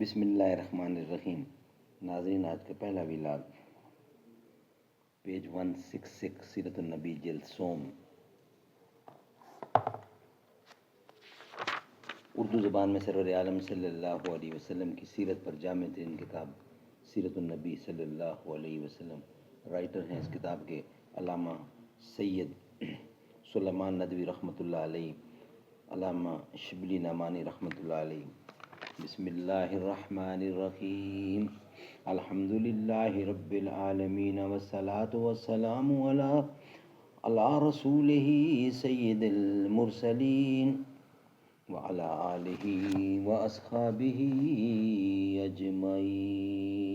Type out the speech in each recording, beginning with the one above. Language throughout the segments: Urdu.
بسم اللہ الرحمن الرحیم۔ ناظرین، آج کا پہلا ویلاگ پیج 166 سیرت النبی جلد سوم، اردو زبان میں سرور عالم صلی اللہ علیہ وسلم کی سیرت پر جامع ترین کتاب سیرت النبی صلی اللہ علیہ وسلم۔ رائٹر ہیں اس کتاب کے علامہ سید سلیمان ندوی رحمۃ اللہ علیہ، علامہ شبلی نعمانی رحمۃ اللہ علیہ۔ بسم اللہ الرحمن الرحیم، الحمد للہ رب العالمین والصلاة والسلام علی رسولہ سید المرسلین وعلی آلہ واصحابہ اجمعین۔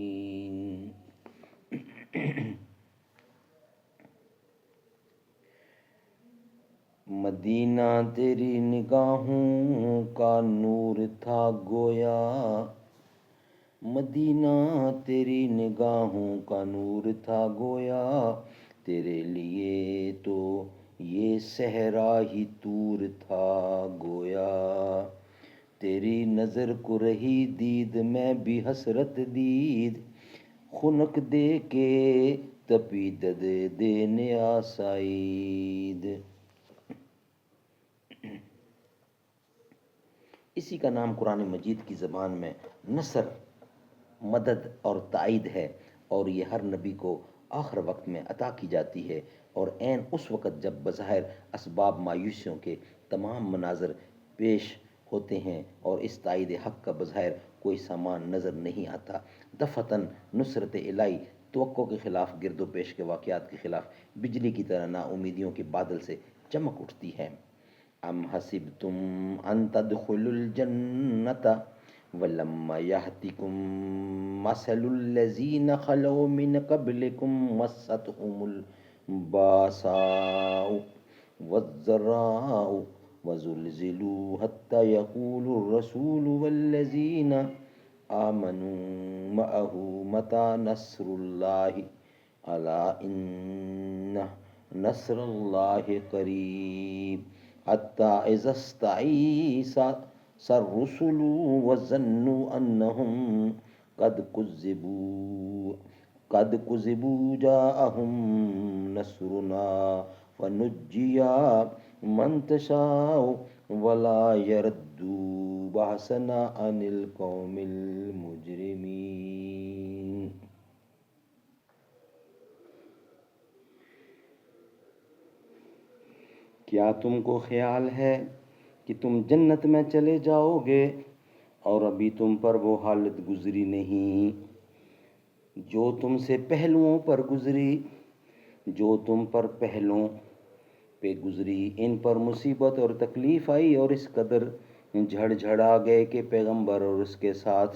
مدینہ تیری نگاہوں کا نور تھا گویا، مدینہ تیری نگاہوں کا نور تھا گویا، تیرے لیے تو یہ صحرا ہی طور تھا گویا، تیری نظر کو رہی دید میں بھی حسرت دید، خنک دے کے تپیدد دینے آسائید۔ اسی کا نام قرآن مجید کی زبان میں نصر، مدد اور تائید ہے، اور یہ ہر نبی کو آخر وقت میں عطا کی جاتی ہے، اور عین اس وقت جب بظاہر اسباب مایوسیوں کے تمام مناظر پیش ہوتے ہیں اور اس تائید حق کا بظاہر کوئی سامان نظر نہیں آتا۔ دفعتاً نصرت الہی توقع کے خلاف، گرد و پیش کے واقعات کے خلاف بجلی کی طرح نا امیدیوں کے بادل سے چمک اٹھتی ہے۔ ام حسبتم ان تدخلوا الجنة ولما يأتكم مثل الذين خلوا من قبلكم مستهم الباساء والضراء وزلزلوا حتى يقول الرسول والذين آمنوا معه متى نصر الله ألا إن نصر الله قريب حتى إذا استيئس الرسل وظنوا أنهم قد كذبوا جاءهم نصرنا فنجي من تشاء ولا يرد بأسنا عن القوم المجرمين۔ کیا تم کو خیال ہے کہ تم جنت میں چلے جاؤ گے اور ابھی تم پر وہ حالت گزری نہیں جو تم سے پہلوؤں پر گزری، جو تم پر پہلوں پہ گزری، ان پر مصیبت اور تکلیف آئی اور اس قدر جھڑ گئے کہ پیغمبر اور اس کے ساتھ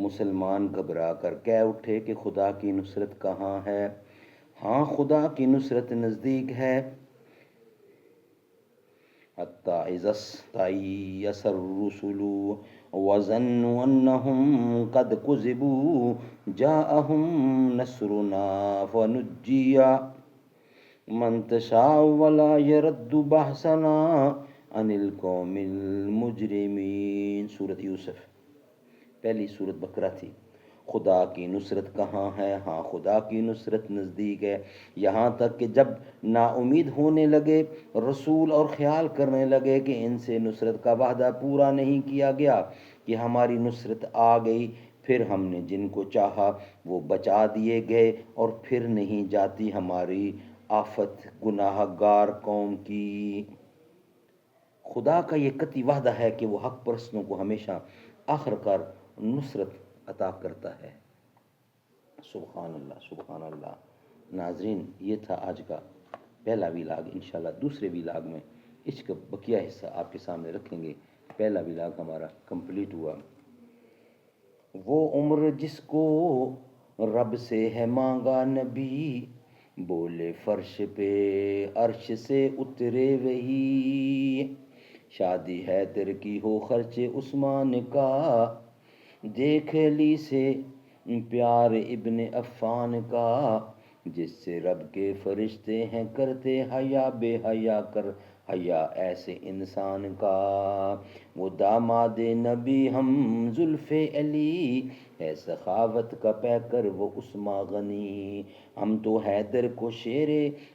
مسلمان گھبرا کر کہہ اٹھے کہ خدا کی نصرت کہاں ہے؟ ہاں، خدا کی نصرت نزدیک ہے۔ حتی اذا استیأس الرسل وظنوا انهم قد كذبوا جاءهم نصرنا فنجي من تشاء ولا يرد بأسنا عن القوم المجرمين۔ سورۃ یوسف، پہلی سورۃ بقرہ تھی۔ خدا کی نصرت کہاں ہے؟ ہاں، خدا کی نصرت نزدیک ہے۔ یہاں تک کہ جب نا امید ہونے لگے رسول اور خیال کرنے لگے کہ ان سے نصرت کا وعدہ پورا نہیں کیا گیا، کہ ہماری نصرت آ گئی، پھر ہم نے جن کو چاہا وہ بچا دیے گئے، اور پھر نہیں جاتی ہماری آفت گناہ گار قوم کی۔ خدا کا یہ قطعی وعدہ ہے کہ وہ حق پرستوں کو ہمیشہ آخر کار نصرت عطا کرتا ہے۔ سبحان اللہ، سبحان اللہ۔ ناظرین، یہ تھا آج کا پہلا ویلاگ۔ انشاءاللہ دوسرے ویلاگ میں اس کا بقیہ حصہ آپ کے سامنے رکھیں گے۔ پہلا ویلاگ ہمارا کمپلیٹ ہوا۔ وہ عمر جس کو رب سے ہے مانگا نبی، بولے فرش پہ عرش سے اترے وہی، شادی حیدر کی ہو خرچ عثمان کا، دیکھ علی سے پیار ابن عفان کا، جس سے رب کے فرشتے ہیں کرتے حیا بے حیا کر حیا ایسے انسان کا، وہ داماد نبی ہم زلف علی، ہے سخاوت کا پیکر وہ عثمان غنی، ہم تو حیدر کو شیر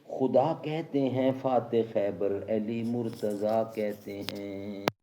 خدا کہتے ہیں، فاتح خیبر علی مرتضیٰ کہتے ہیں۔